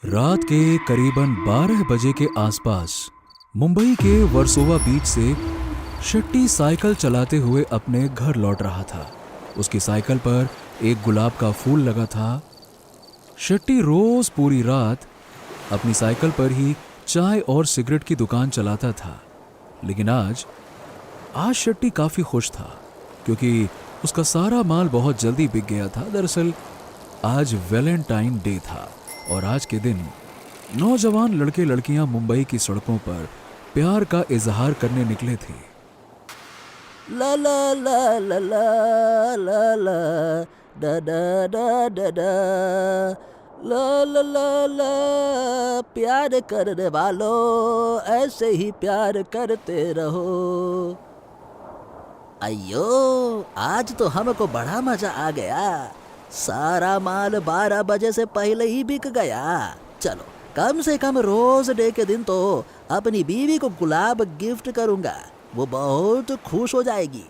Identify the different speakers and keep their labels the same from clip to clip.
Speaker 1: रात के करीबन 12 बजे के आसपास मुंबई के वर्सोवा बीच से शेट्टी साइकिल चलाते हुए अपने घर लौट रहा था। उसकी साइकिल पर एक गुलाब का फूल लगा था। शेट्टी रोज पूरी रात अपनी साइकिल पर ही चाय और सिगरेट की दुकान चलाता था, लेकिन आज शेट्टी काफी खुश था क्योंकि उसका सारा माल बहुत जल्दी बिक गया था। दरअसल आज वैलेंटाइन डे था और आज के दिन नौजवान लड़के लड़कियां मुंबई की सड़कों पर प्यार का इजहार करने निकले थे।
Speaker 2: ला ला ला ला ला ला ला डा डा डा डा डा ला ला ला ला प्यार करने वालों ऐसे ही प्यार करते रहो। अयो, आज तो हमको बड़ा मजा आ गया। सारा माल 12 बजे से पहले ही बिक गया। चलो, कम से कम रोज डे के दिन तो अपनी बीवी को गुलाब गिफ्ट करूंगा, वो बहुत खुश हो जाएगी।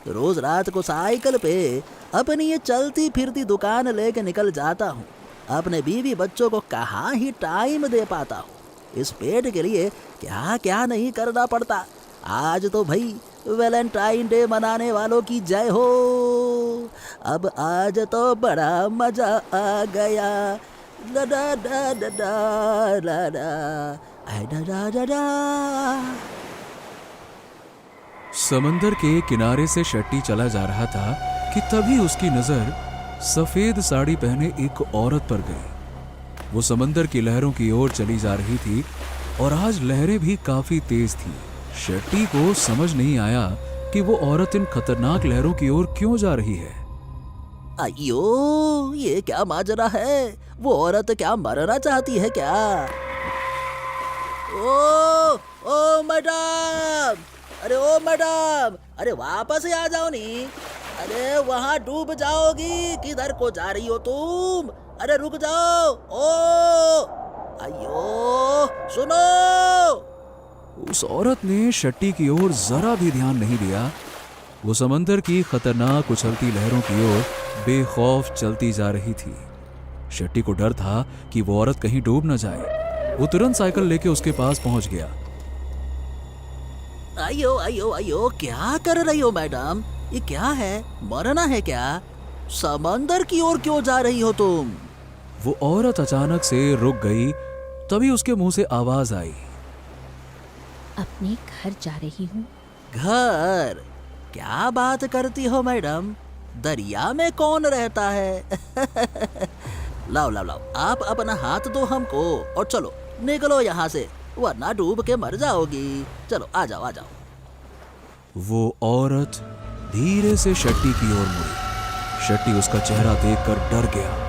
Speaker 2: रोज रात को साइकिल पे अपनी ये चलती फिरती दुकान लेके निकल जाता हूँ। अपने बीवी बच्चों को कहाँ ही टाइम दे पाता हूँ। इस पेट के लिए क्या क्या नहीं करना पड़ता। आज तो भाई वैलेंटाइन डे मनाने वालों की जय हो। अब आज तो बड़ा मजा आ गया। ला ला ला ला ला ला ला आई ला ला ला ला।
Speaker 1: समंदर के किनारे से शेट्टी चला जा रहा था कि तभी उसकी नजर सफेद साड़ी पहने एक औरत पर गई। वो समंदर की लहरों की ओर चली जा रही थी और आज लहरें भी काफी तेज थी। शेट्टी को समझ नहीं आया कि वो औरत इन खतरनाक लहरों की ओर क्यों जा रही है।
Speaker 2: अयो, ये क्या माजरा है? वो औरत क्या मरना चाहती है क्या? ओ मैडम, अरे ओ मैडम, अरे वापस ही आ जाओ नी। अरे वहाँ डूब जाओगी, किधर को जा रही हो तुम? अरे रुक जाओ। अयो, सुनो।
Speaker 1: उस औरत ने शेट्टी की ओर जरा भी ध्यान नहीं दिया। वो समंदर की खतरनाक उछलती लहरों की ओर बेखौफ चलती जा रही थी। शेट्टी को डर था कि वो औरत कहीं डूब न जाए। वो तुरंत साइकिल लेके उसके पास पहुंच गया।
Speaker 2: अयो अयो अयो, क्या कर रही हो मैडम? ये क्या है? मरना है क्या? समंदर की ओर क्यों जा रही हो तुम?
Speaker 1: वो औरत अचानक से रुक गई। तभी उसके मुंह से आवाज आई,
Speaker 3: अपने घर जा रही हूँ।
Speaker 2: घर? क्या बात करती हो मैडम? दरिया में कौन रहता है? लाओ लाओ लाओ, आप अपना हाथ दो हमको और चलो निकलो यहाँ से, वरना डूब के मर जाओगी। चलो आ जाओ आ जाओ।
Speaker 1: वो औरत धीरे से शेट्टी की ओर मुड़ी। शेट्टी उसका चेहरा देखकर डर गया।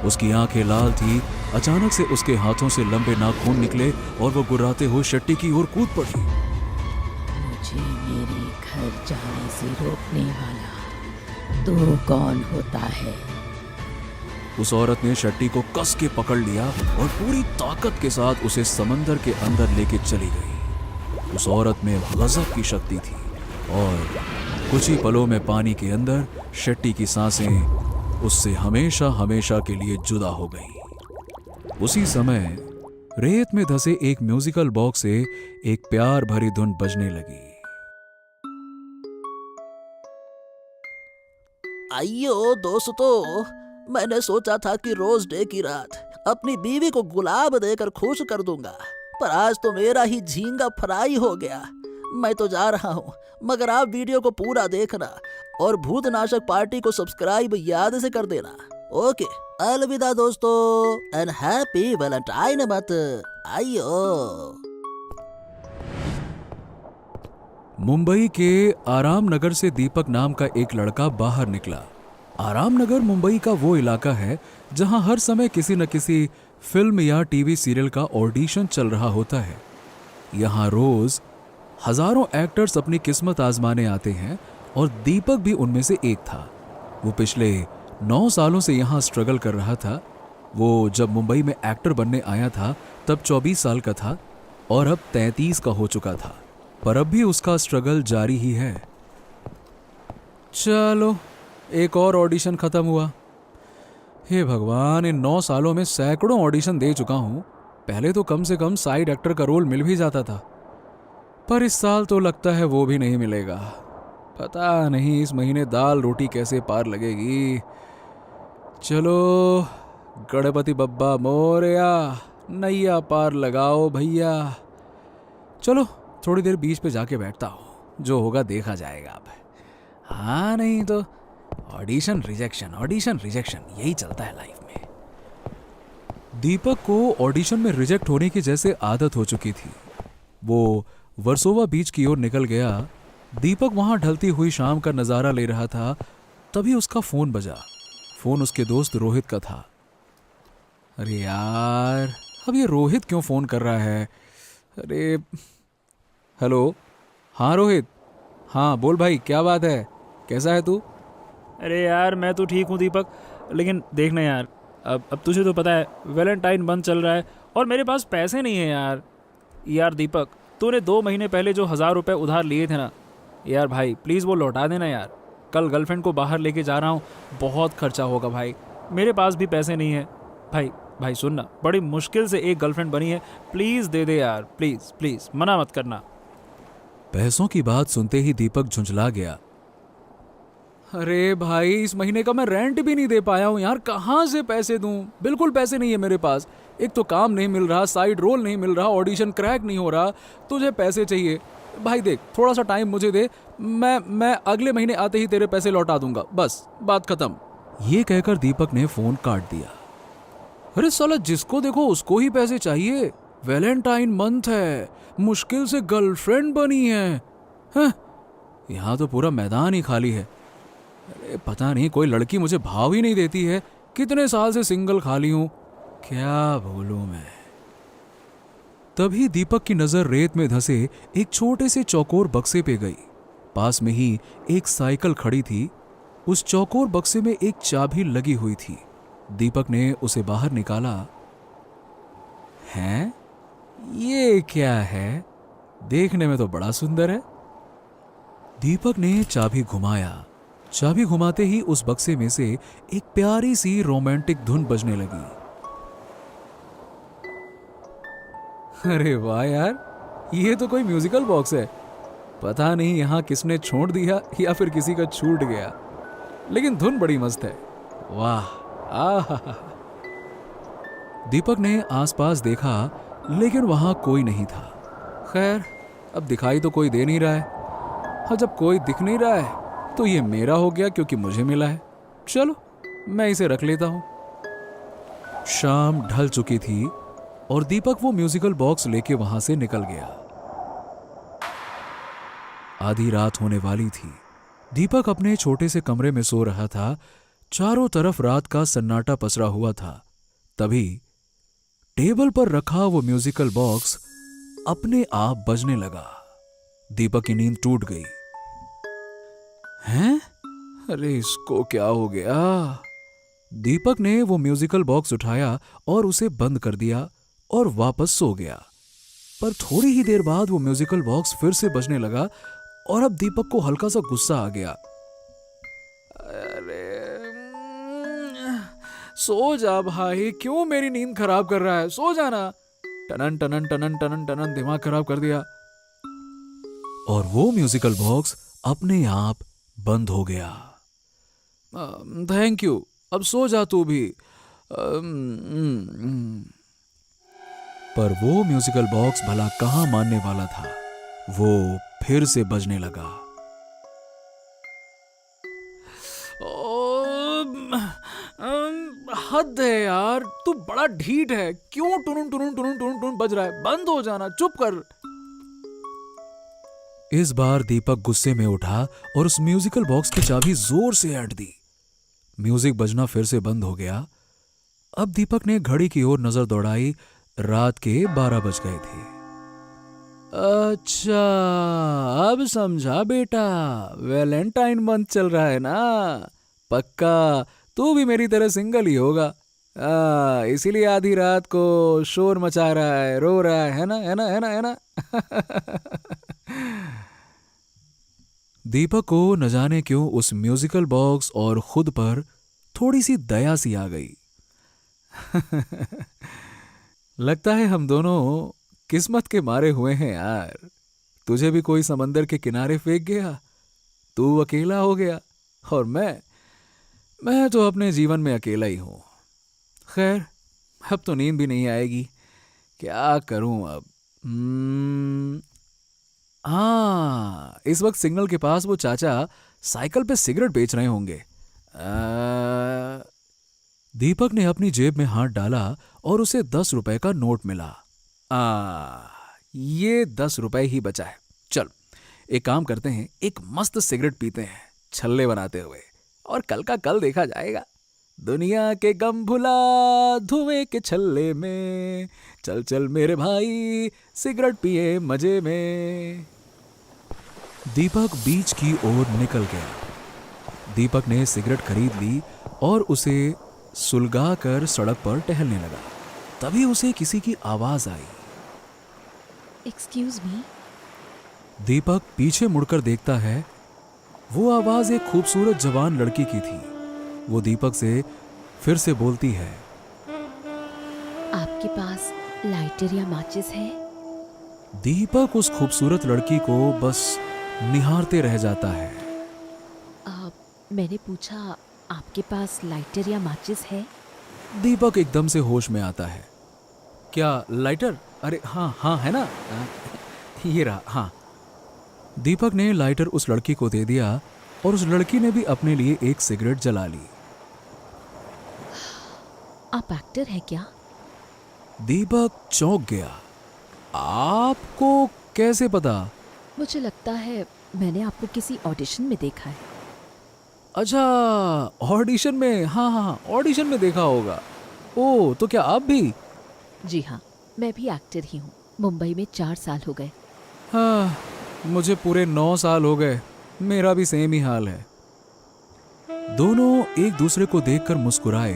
Speaker 1: उसकी आंखें लाल थी। अचानक से उसके हाथों से लंबे नाखून निकले और वो गुर्राते हुए शेट्टी की ओर कूद पड़ी।
Speaker 3: मुझे मेरे घर जाने से रोकने वाला तू कौन होता है?
Speaker 1: उस औरत ने शेट्टी को कस के पकड़ लिया और पूरी ताकत के साथ उसे समंदर के अंदर लेके चली गई। उस औरत में गजब की शक्ति थी और कुछ ही पलों में पानी के अंदर शेट्टी की सांसें उससे हमेशा हमेशा के लिए जुदा हो गई। उसी समय रेत में धंसे एक म्यूजिकल बॉक्स से एक प्यार भरी धुन बजने लगी।
Speaker 2: अयो दोस्तों, मैंने सोचा था कि रोज डे की रात अपनी बीवी को गुलाब देकर खुश कर दूंगा, पर आज तो मेरा ही झींगा फ्राई हो गया। मैं तो जा रहा हूँ, मगर आप वीडियो को पूरा देखना और भूतनाशक पार्टी को सब्सक्राइब याद से कर देना। ओके, अलविदा दोस्तों, एंड हैप्पी वैलेंटाइन मंथ। आइयो।
Speaker 1: मुंबई के आराम नगर से दीपक नाम का एक लड़का बाहर निकला। आराम नगर मुंबई का वो इलाका है जहां हर समय किसी न किसी फिल्म या टीवी सीरियल का ऑडिशन चल रहा होता है। यहां रोज हजारों एक्टर्स अपनी किस्मत आजमाने आते हैं और दीपक भी उनमें से एक था। वो पिछले 9 सालों से यहां स्ट्रगल कर रहा था। वो जब मुंबई में एक्टर बनने आया था तब 24 साल का था और अब 33 का हो चुका था, पर अब भी उसका स्ट्रगल जारी ही है। चलो, एक और ऑडिशन खत्म हुआ। हे भगवान, इन 9 सालों में सैकड़ों ऑडिशन दे चुका हूं। पहले तो कम से कम साइड एक्टर का रोल मिल भी जाता था, पर इस साल तो लगता है वो भी नहीं मिलेगा। पता नहीं इस महीने दाल रोटी कैसे पार लगेगी। चलो, गणपति बप्पा मोरया, नैया पार लगाओ भैया। चलो थोड़ी देर बीच पे जाके बैठता हूँ, जो होगा देखा जाएगा अब। हाँ नहीं तो ऑडिशन रिजेक्शन यही चलता है लाइफ में। दीपक को ऑडिशन में रिजेक्ट होने की जैसे आदत हो चुकी थी। वो वर्सोवा बीच की ओर निकल गया। दीपक वहां ढलती हुई शाम का नजारा ले रहा था, तभी उसका फोन बजा। फोन उसके दोस्त रोहित का था। अरे यार, अब ये रोहित क्यों फोन कर रहा है? अरे हेलो। हाँ रोहित, हाँ बोल भाई, क्या बात है, कैसा है तू?
Speaker 4: अरे यार मैं तो ठीक हूँ दीपक, लेकिन देखना यार, अब तुझे तो पता है वैलेंटाइन मंथ चल रहा है और मेरे पास पैसे नहीं है यार। यार दीपक, तूने 2 महीने पहले जो 1000 रुपये उधार लिए थे ना, यार भाई प्लीज़ वो लौटा देना यार। कल गर्लफ्रेंड को बाहर लेके जा रहा हूँ, बहुत खर्चा होगा भाई, मेरे पास भी पैसे नहीं है। भाई सुन ना, बड़ी मुश्किल से एक गर्लफ्रेंड बनी है, प्लीज़ दे दे यार, प्लीज़ प्लीज़, मना मत करना।
Speaker 1: पैसों की बात सुनते ही दीपक झुंझला गया। अरे भाई, इस महीने का मैं रेंट भी नहीं दे पाया हूँ यार, कहाँ से पैसे दूँ? बिल्कुल पैसे नहीं है मेरे पास। एक तो काम नहीं मिल रहा, साइड रोल नहीं मिल रहा, ऑडिशन क्रैक नहीं हो रहा, तुझे पैसे चाहिए। भाई देख, थोड़ा सा टाइम मुझे दे, मैं अगले महीने आते ही तेरे पैसे लौटा दूंगा, बस बात खत्म। ये कहकर दीपक ने फोन काट दिया। अरे साला, जिसको देखो उसको ही पैसे चाहिए। वैलेंटाइन मंथ है, मुश्किल से गर्लफ्रेंड बनी है। यहाँ तो पूरा मैदान ही खाली है। अरे पता नहीं, कोई लड़की मुझे भाव ही नहीं देती है। कितने साल से सिंगल खाली हूं, क्या भूलूं मैं। तभी दीपक की नजर रेत में धंसे एक छोटे से चौकोर बक्से पे गई। पास में ही एक साइकिल खड़ी थी। उस चौकोर बक्से में एक चाबी लगी हुई थी। दीपक ने उसे बाहर निकाला। हैं? ये क्या है? देखने में तो बड़ा सुंदर है। दीपक ने चाबी घुमाया। चाबी घुमाते ही उस बक्से में से एक प्यारी सी रोमांटिक धुन बजने लगी। अरे वाह यार, ये तो कोई म्यूजिकल बॉक्स है। पता नहीं यहां किसने छोड़ दिया या फिर किसी का छूट गया, लेकिन धुन बड़ी मस्त है। वाह, आहा। दीपक ने आसपास देखा, लेकिन वहां कोई नहीं था। खैर, अब दिखाई तो कोई दे नहीं रहा है। हाँ, जब कोई दिख नहीं रहा है तो ये मेरा हो गया, क्योंकि मुझे मिला है। चलो, मैं इसे रख लेता हूं। शाम ढल चुकी थी और दीपक वो म्यूजिकल बॉक्स लेके वहां से निकल गया। आधी रात होने वाली थी। दीपक अपने छोटे से कमरे में सो रहा था। चारों तरफ रात का सन्नाटा पसरा हुआ था। तभी टेबल पर रखा वो म्यूजिकल बॉक्स अपने आप बजने लगा। दीपक की नींद टूट गई। हैं? अरे इसको क्या हो गया? दीपक ने वो म्यूजिकल बॉक्स उठाया और उसे बंद कर दिया और वापस सो गया। पर थोड़ी ही देर बाद वो म्यूजिकल बॉक्स फिर से बजने लगा और अब दीपक को हल्का सा गुस्सा आ गया। अरे सो जा भाई, क्यों मेरी नींद खराब कर रहा है? सो जाना। टनन टनन टनन टनन टनन, दिमाग खराब कर दिया। और वो म्यूजिकल बॉक्स अपने आप बंद हो गया। थैंक यू, अब सो जा तू भी। पर वो म्यूजिकल बॉक्स भला कहां मानने वाला था। वो फिर से बजने लगा। हद है यार, तू बड़ा ढीठ है। क्यों टुनुन टुनुन टुनुन टुनुन टुनुन बज रहा है? बंद हो जाना, चुप कर। इस बार दीपक गुस्से में उठा और उस म्यूजिकल बॉक्स की चाबी जोर से ऐंठ दी। म्यूजिक बजना फिर से बंद हो गया। अब दीपक ने घड़ी की ओर नजर दौड़ाई। रात के 12 बज गए थे। अच्छा, अब समझा बेटा, वैलेंटाइन मंथ चल रहा है ना। पक्का तू भी मेरी तरह सिंगल ही होगा। इसीलिए आधी रात को शोर मचा रहा है, रो रहा है ना, है ना, है ना, है ना। दीपक को न जाने क्यों उस म्यूजिकल बॉक्स और खुद पर थोड़ी सी दया सी आ गई। लगता है हम दोनों किस्मत के मारे हुए हैं यार। तुझे भी कोई समंदर के किनारे फेंक गया, तू अकेला हो गया, और मैं तो अपने जीवन में अकेला ही हूं। खैर, अब तो नींद भी नहीं आएगी, क्या करूं अब। हाँ, इस वक्त सिग्नल के पास वो चाचा साइकिल पे सिगरेट बेच रहे होंगे। दीपक ने अपनी जेब में हाथ डाला और उसे 10 रुपए का नोट मिला। ये 10 रुपए ही बचा है। चल, एक काम करते हैं, एक मस्त सिगरेट पीते हैं छल्ले बनाते हुए, और कल का कल देखा जाएगा। दुनिया के गम भुला धुएं के छल्ले में, चल चल मेरे भाई सिगरेट पिए मजे में। दीपक बीच की ओर निकल गया। दीपक ने सिगरेट खरीद ली और उसे सुलगा कर सड़क पर टहलने लगा। तभी उसे किसी की आवाज आई।
Speaker 3: Excuse me.
Speaker 1: दीपक पीछे मुड़कर देखता है। वो आवाज एक खूबसूरत जवान लड़की की थी। वो दीपक से फिर से बोलती है,
Speaker 3: आपके पास लाइटर या माचिस है?
Speaker 1: दीपक उस खूबसूरत लड़की को बस निहारते रह जाता है।
Speaker 3: मैंने पूछा, आपके पास लाइटर या माचिस है?
Speaker 1: दीपक एकदम से होश में आता है। क्या लाइटर? अरे हाँ हाँ, है ना, ये रहा। हाँ। दीपक ने लाइटर उस लड़की को दे दिया और उस लड़की ने भी अपने लिए एक सिगरेट जला ली।
Speaker 3: आप एक्टर हैं क्या?
Speaker 1: दीपक चौंक गया। आपको कैसे पता?
Speaker 3: मुझे लगता है मैंने आपको किसी ऑडिशन में देखा है।
Speaker 1: अच्छा, ऑडिशन में? हाँ हाँ, ऑडिशन में देखा होगा। ओ, तो क्या आप भी?
Speaker 3: जी हाँ, मैं भी एक्टर ही हूँ। मुंबई में 4 साल हो गए।
Speaker 1: हाँ, मुझे पूरे 9 साल हो गए। मेरा भी सेम ही हाल है। दोनों एक दूसरे को देखकर मुस्कुराए।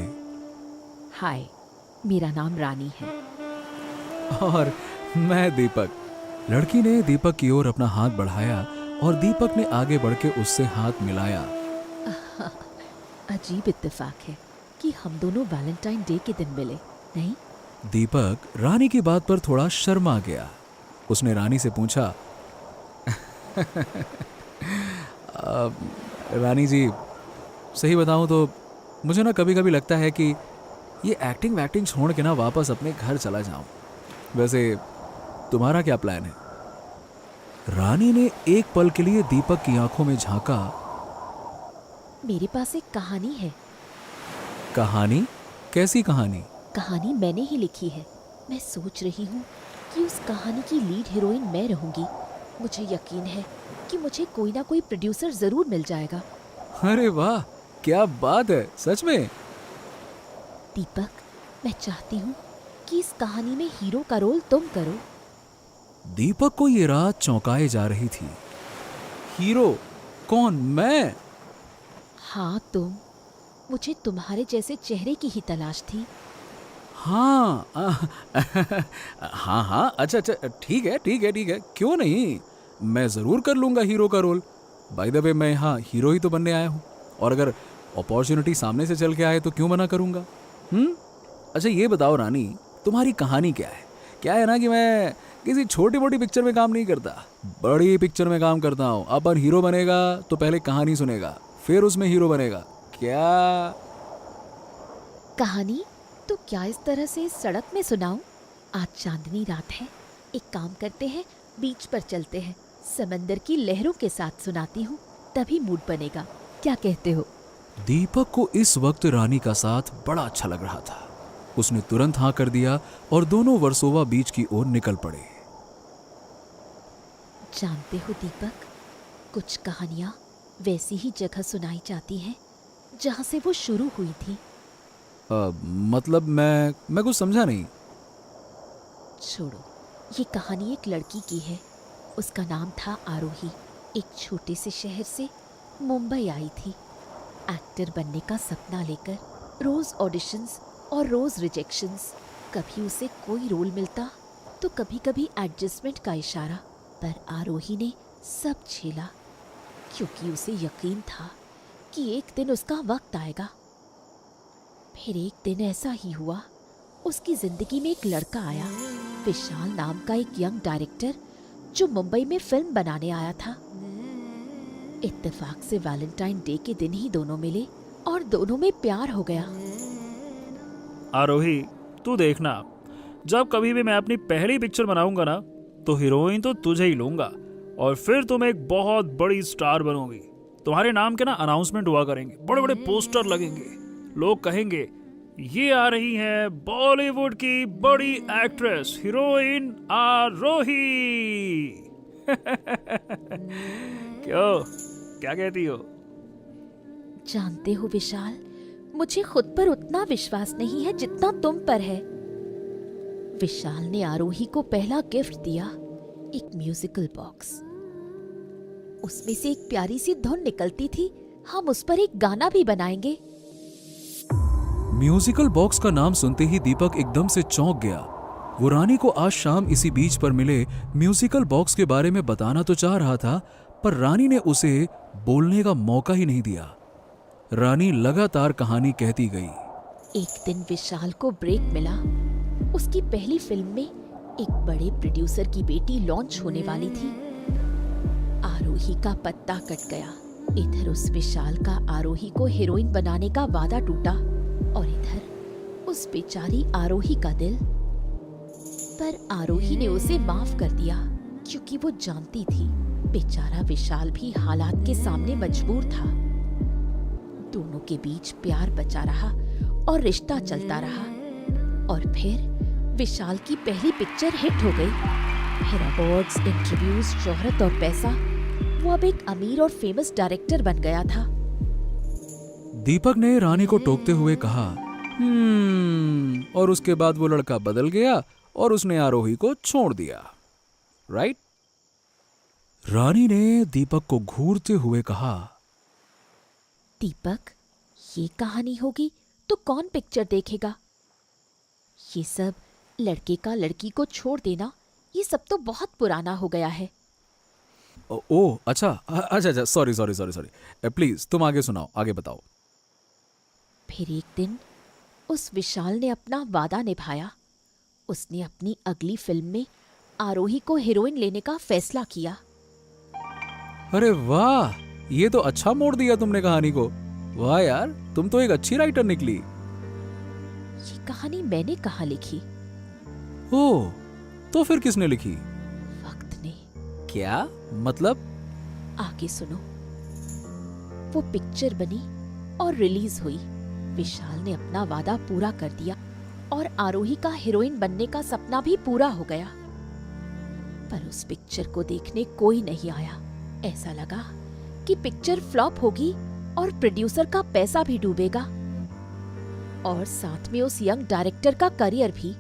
Speaker 3: हाय, मेरा नाम रानी है।
Speaker 1: और मैं दीपक। लड़की ने दीपक की ओर अपना हाथ बढ़ाया और दीपक ने आगे बढ़ के उससे हाथ मिलाया।
Speaker 3: अजीब इत्तेफाक है कि हम दोनों वैलेंटाइन डे के दिन मिले, नहीं?
Speaker 1: दीपक रानी की बात पर थोड़ा शर्मा गया। उसने रानी से पूछा, रानी जी, सही बताऊं तो मुझे ना कभी कभी लगता है कि ये एक्टिंग वैक्टिंग छोड़ के ना वापस अपने घर चला जाऊं। वैसे तुम्हारा क्या प्लान है? रानी ने एक पल के लिए दीपक की आंखों में झांका।
Speaker 3: मेरे पास एक कहानी है।
Speaker 1: कहानी? कैसी कहानी?
Speaker 3: कहानी मैंने ही लिखी है। मैं सोच रही हूँ कि उस कहानी की लीड हीरोइन मैं रहूंगी। मुझे यकीन है कि मुझे कोई ना कोई प्रोड्यूसर जरूर मिल जाएगा।
Speaker 1: अरे वाह, क्या बात है, सच में?
Speaker 3: दीपक, मैं चाहती हूँ कि इस कहानी में हीरो का रोल तुम करो।
Speaker 1: दीपक को ये रात चौंकाए जा रही थी। हीरो? कौन, मैं?
Speaker 3: हाँ, तुम। मुझे तुम्हारे जैसे चेहरे की ही तलाश थी।
Speaker 1: हाँ हाँ हाँ, अच्छा अच्छा, ठीक है ठीक है ठीक है, क्यों नहीं, मैं ज़रूर कर लूँगा हीरो का रोल। बाय द वे, मैं यहाँ हीरो ही तो बनने आया हूँ, और अगर अपॉर्चुनिटी सामने से चल के आए तो क्यों मना करूँगा। अच्छा ये बताओ रानी, तुम्हारी कहानी क्या है? क्या है ना कि मैं किसी छोटी मोटी पिक्चर में काम नहीं करता, बड़ी पिक्चर में काम करता हूँ। अपन हीरो बनेगा तो पहले कहानी सुनेगा, फिर उसमें हीरो बनेगा। क्या
Speaker 3: कहानी? तो क्या इस तरह से सड़क में सुनाऊं? आज चांदनी रात है, एक काम करते हैं, बीच पर चलते हैं, समंदर की लहरों के साथ सुनाती हूँ, तभी मूड बनेगा। क्या कहते हो?
Speaker 1: दीपक को इस वक्त रानी का साथ बड़ा अच्छा लग रहा था। उसने तुरंत हाँ कर दिया और दोनों वर्सोवा बीच की ओर निकल पड़े।
Speaker 3: जानते हो दीपक, कुछ कहानियां वैसी ही जगह सुनाई जाती हैं जहां से वो शुरू हुई थी।
Speaker 1: मतलब मैं कुछ समझा नहीं।
Speaker 3: छोड़ो, ये कहानी एक लड़की की है। उसका नाम था आरोही। एक छोटे से शहर से मुंबई आई थी, एक्टर बनने का सपना लेकर। रोज ऑडिशंस और रोज रिजेक्शंस। कभी उसे कोई रोल मिलता तो कभी कभी एडजस्टमेंट का इशारा। पर आरोही ने सब झेला, क्योंकि उसे यकीन था कि एक दिन उसका वक्त आएगा। फिर एक दिन ऐसा ही हुआ। उसकी जिंदगी में एक लड़का आया, विशाल नाम का एक यंग डायरेक्टर, जो मुंबई में फिल्म बनाने आया था। इत्तेफाक से वैलेंटाइन डे के दिन ही दोनों मिले और दोनों में प्यार हो गया।
Speaker 4: आरोही, तू देखना, जब कभी भी मैं अपनी पहली पिक्चर बनाऊंगा ना, तो हीरोइन तो तुझे ही लूंगा और फिर तुम एक बहुत बड़ी स्टार बनोगी। तुम्हारे नाम के ना अनाउंसमेंट हुआ करेंगे, बड़े बड़े पोस्टर लगेंगे, लोग कहेंगे ये आ रही है बॉलीवुड की बड़ी एक्ट्रेस हीरोइन आरोही। क्यों, क्या कहती हो?
Speaker 3: जानते हो विशाल, मुझे खुद पर उतना विश्वास नहीं है जितना तुम पर है। विशाल ने आरोही को पहला गिफ्ट दिया, एक म्यूजिकल बॉक्स। उसमें से एक प्यारी सी धुन निकलती थी, हम उस पर एक गाना भी बनाएंगे।
Speaker 1: म्यूजिकल बॉक्स का नाम सुनते ही दीपक एकदम से चौंक गया। वो रानी को आज शाम इसी बीच पर मिले म्यूजिकल बॉक्स के बारे में बताना तो चाह रहा था, पर रानी ने उसे बोलने का मौका ही नहीं दिया। रानी लगातार कहानी कहती गई।
Speaker 3: एक दिन विशाल को ब्रेक मिला। उसकी पहली फिल्म में एक बड़े प्रोड्यूसर की बेटी लॉन्च होने वाली थी। आरोही का पत्ता कट गया। इधर उस विशाल का आरोही को हीरोइन बनाने का वादा टूटा और इधर उस बेचारी आरोही का दिल। पर आरोही ने उसे माफ कर दिया, क्योंकि वो जानती थी बेचारा विशाल भी हालात के सामने मजबूर था। दोनों के बीच प्यार बचा रहा और रिश्ता चलता रहा। और फिर विशाल की पहली पिक्चर हिट हो गई। फिर अवार्ड्स, इंटरव्यूज, शोहरत और पैसा। वो अब एक अमीर और फेमस डायरेक्टर बन गया था।
Speaker 1: दीपक ने रानी को टोकते हुए कहा, और उसके बाद वो लड़का बदल गया और उसने आरोही को छोड़ दिया, राइट? रानी ने दीपक को घूरते हुए कहा,
Speaker 3: दीपक, ये कहानी होगी तो कौन पिक्चर देखेगा? ये सब लड़के का लड़की को छोड़ देना, ये सब तो बहुत पुराना हो गया है।
Speaker 1: ओ अच्छा, सॉरी, प्लीज तुम आगे सुनाओ, आगे बताओ।
Speaker 3: फिर एक दिन उस विशाल ने अपना वादा निभाया। उसने अपनी अगली फिल्म में आरोही को हीरोइन लेने का फैसला किया।
Speaker 1: अरे वाह, ये तो अच्छा मोड़ दिया तुमने कहानी को। वाह यार, तुम तो एक अच्छी राइटर निकली।
Speaker 3: ये कहानी मैंने कहाँ लिखी?
Speaker 1: ओह, तो फिर किसने लिखी?
Speaker 3: वक्त ने।
Speaker 1: क्या मतलब?
Speaker 3: आगे सुनो। वो पिक्चर बनी और रिलीज हुई। विशाल ने अपना वादा पूरा कर दिया और आरोही का हीरोइन बनने का सपना भी पूरा हो गया। पर उस पिक्चर को देखने कोई नहीं आया। ऐसा लगा कि पिक्चर फ्लॉप होगी और प्रोड्यूसर का पैसा भी डूबेगा और साथ में उस यंग डायरेक्टर का करियर भी।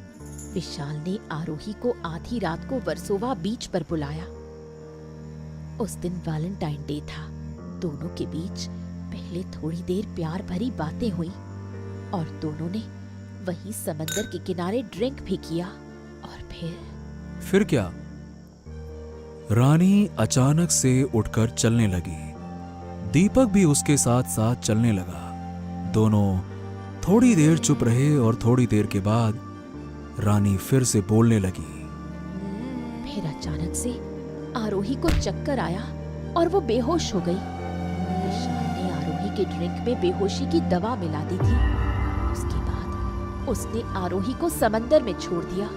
Speaker 3: विशाल ने आरोही को आधी रात को वर्सोवा बीच पर बुलाया। उस दिन वैलेंटाइन डे था। दोनों के बीच पहले थोड़ी देर प्यार भरी बातें हुई और दोनों ने वहीं समंदर के किनारे ड्रिंक भी किया। और
Speaker 1: फिर क्या? रानी अचानक से उठकर चलने लगी। दीपक भी उसके साथ साथ चलने लगा। दोनों थोड़ी देर चुप रहे और थोड़ी देर के बाद रानी फिर से बोलने लगी।
Speaker 3: फिर अचानक से आरोही को चक्कर आया और वो बेहोश हो गई। विशाल ने आरोही के ड्रिंक में बेहोशी की दवा मिला दी थी। उसके बाद उसने आरोही को समंदर में छोड़ दिया।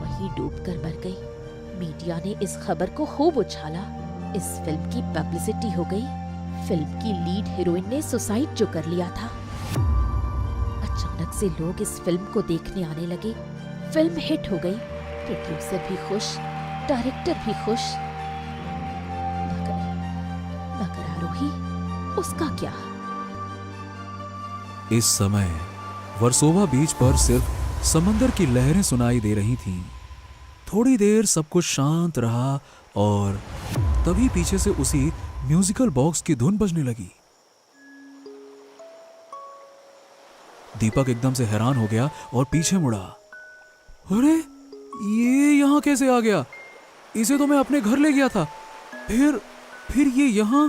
Speaker 3: वहीं डूबकर मर गई। मीडिया ने इस खबर को खूब उछाला। इस फिल्म की पब्लिसिटी हो गई। फिल्म की लीड हीरोइन ने सुसाइड जो कर लिया था। अचानक से लोग इस फिल्म को देखने आने लगे। फिल्म हिट हो गई। प्रोड्यूसर भी खुश, डायरेक्टर भी खुश। मगर आरोही, उसका क्या?
Speaker 1: इस समय वर्सोवा बीच पर सिर्फ समंदर की लहरें सुनाई दे रही थीं। थोड़ी देर सब कुछ शांत रहा और तभी पीछे से उसी म्यूजिकल बॉक्स की धुन बजने लगी। दीपक एकदम से हैरान हो गया और पीछे मुड़ा। अरे, ये यहां कैसे आ गया? इसे तो मैं अपने घर ले गया था। फिर ये यहां?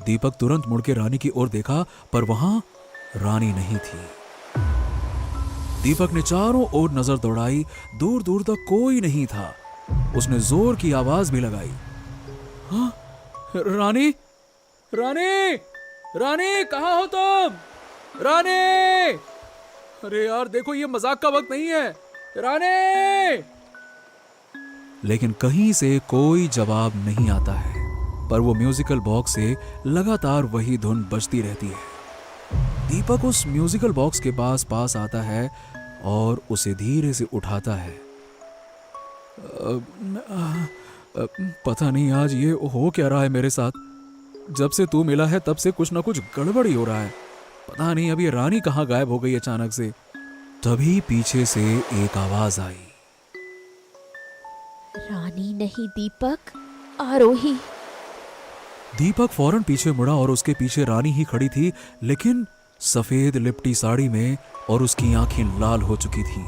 Speaker 1: दीपक तुरंत मुड़ के रानी की ओर देखा, पर वहां रानी नहीं थी। दीपक ने चारों ओर नजर दौड़ाई, दूर दूर तक कोई नहीं था। उसने जोर की आवाज भी लगाई, हाँ? रानी, रानी, रानी, कहाँ हो तुम? रानी! अरे यार देखो, ये मजाक का वक्त नहीं है। रानी! लेकिन कहीं से कोई जवाब नहीं आता है, पर वो म्यूजिकल बॉक्स से लगातार वही धुन बजती रहती है। दीपक उस म्यूजिकल बॉक्स के पास आता है और उसे धीरे से उठाता है। पता नहीं आज ये हो क्या रहा है मेरे साथ। जब से तू मिला है तब से कुछ ना कुछ गड़बड़ ही हो रहा है। पता नहीं अब ये रानी कहाँ गायब हो गई अचानक से। तभी पीछे से एक आवाज आई,
Speaker 3: रानी नहीं दीपक, आरोही।
Speaker 1: दीपक फौरन पीछे मुड़ा और उसके पीछे रानी ही खड़ी थी, लेकिन सफेद लिपटी साड़ी में, और उसकी आंखें लाल हो चुकी थीं।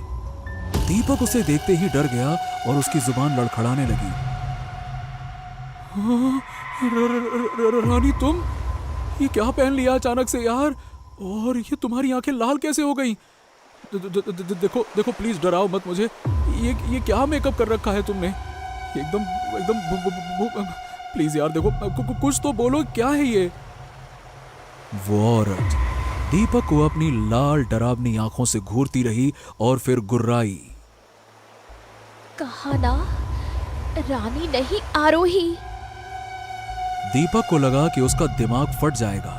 Speaker 1: दीपक उसे देखते ही डर गया और उसकी जुबान लड़खड़ाने लगी। रानी तुम, ये क्या पहन लिया अचानक से यार? और ये तुम्हारी आंखें लाल कैसे हो गई? देखो देखो, प्लीज डराओ मत मुझे। ये क्या मेकअप कर रखा है तुमने? एकदम एकदम प्लीज यार देखो, कुछ तो बोलो, क्या है ये? वो औरत दीपक को अपनी लाल डरावनी आंखों से घूरती रही और फिर गुर्राई,
Speaker 3: कहा ना, रानी नहीं आरोही।
Speaker 1: दीपक को लगा कि उसका दिमाग फट जाएगा।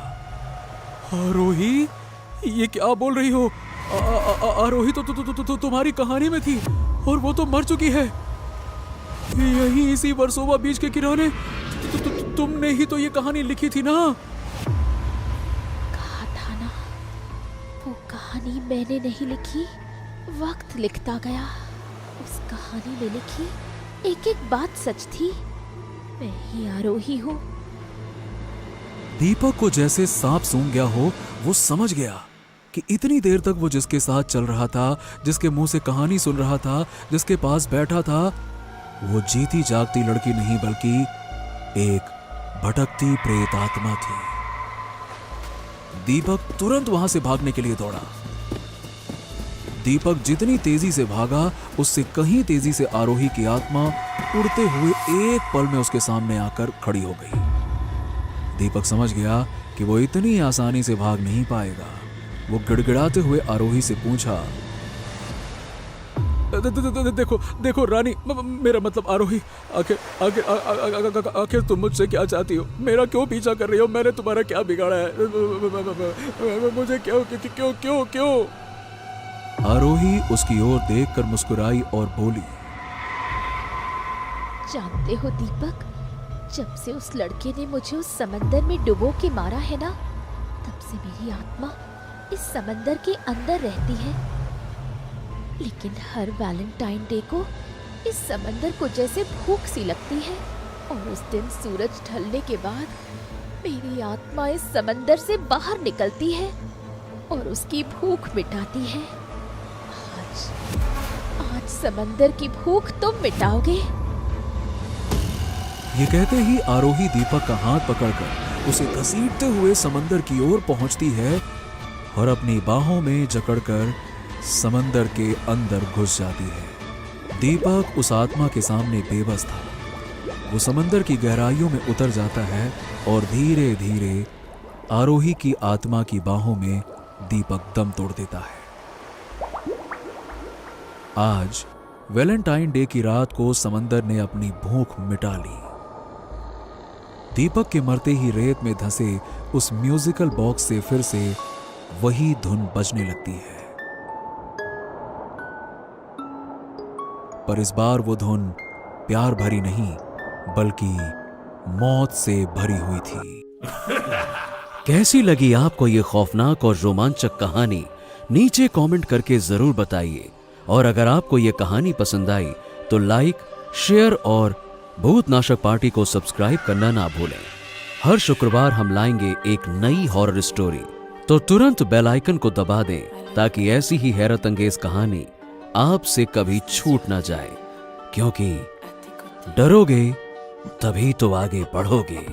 Speaker 1: आरोही? ये क्या बोल रही हो? आरोही तो तुम्हारी कहानी में थी और वो तो मर चुकी है। यही इसी वर्सोवा बीच के किनारे तुमने ही तो ये कहानी लिखी थी ना?
Speaker 3: कहा था ना, वो कहानी मैंने नहीं लिखी, वक्त लिखता गया। उस कहानी में लिखी एक एक बात सच थी। मैं ही आरोही हूँ।
Speaker 1: दीपक को जैसे सांप सूंघ गया हो। वो समझ गया कि इतनी देर तक वो जिसके साथ चल रहा था, जिसके मुंह से कहानी सुन रहा था, जिसके पास बैठा था, वो जीती जागती लड़की नहीं बल्कि एक भटकती प्रेत आत्मा थी। दीपक तुरंत वहां से भागने के लिए दौड़ा। दीपक जितनी तेजी से भागा, उससे कहीं तेजी से आरोही की आत्मा उड़ते हुए एक पल में उसके सामने आकर खड़ी हो गई। दीपक समझ गया कि वो इतनी आसानी से भाग नहीं पाएगा। वो गिड़गिड़ाते हुए आरोही से पूछा, देखो देखो रानी, मेरा मतलब आरोही, आखिर तुम मुझसे क्या चाहती हो? मेरा क्यों पीछा कर रही हो? मैंने तुम्हारा क्या बिगाड़ा है? मुझे क्यों क्यों क्यों क्यों? आरोही उसकी ओर देखकर मुस्कुराई और बोली,
Speaker 3: जानते हो दीपक, जब से उस लड़के ने मुझे उस समंदर में डुबो के मारा है ना, तब से मेरी आत्मा इस समंदर के अंदर रहती है। लेकिन हर वैलेंटाइन डे को इस समंदर को जैसे भूख सी लगती है, और उस दिन सूरज ढलने के बाद मेरी आत्मा इस समंदर से बाहर निकलती है और उसकी भूख मिटाती है। आज समंदर की भूख तुम मिटाओगे।
Speaker 1: ये कहते ही आरोही दीपक का हाथ पकड़कर उसे घसीटते हुए समंदर की ओर पहुंचती है और अपनी बाहों में जकड़कर समंदर के अंदर घुस जाती है। दीपक उस आत्मा के सामने बेबस था। वो समंदर की गहराइयों में उतर जाता है और धीरे धीरे आरोही की आत्मा की बाहों में दीपक दम तोड़ देता है। आज वैलेंटाइन डे की रात को समंदर ने अपनी भूख मिटा ली। दीपक के मरते ही रेत में धंसे उस म्यूजिकल बॉक्स से फिर से वही धुन बजने लगती है, पर इस बार वो धुन प्यार भरी नहीं बल्कि मौत से भरी हुई थी।
Speaker 5: कैसी लगी आपको ये खौफनाक और रोमांचक कहानी? नीचे कमेंट करके जरूर बताइए। और अगर आपको ये कहानी पसंद आई तो लाइक, शेयर और भूतनाशक पार्टी को सब्सक्राइब करना ना भूलें। हर शुक्रवार हम लाएंगे एक नई हॉरर स्टोरी, तो तुरंत बेल आइकन को दबा दें ताकि ऐसी ही हैरत अंगेज कहानी आपसे कभी छूट ना जाए, क्योंकि डरोगे तभी तो आगे बढ़ोगे।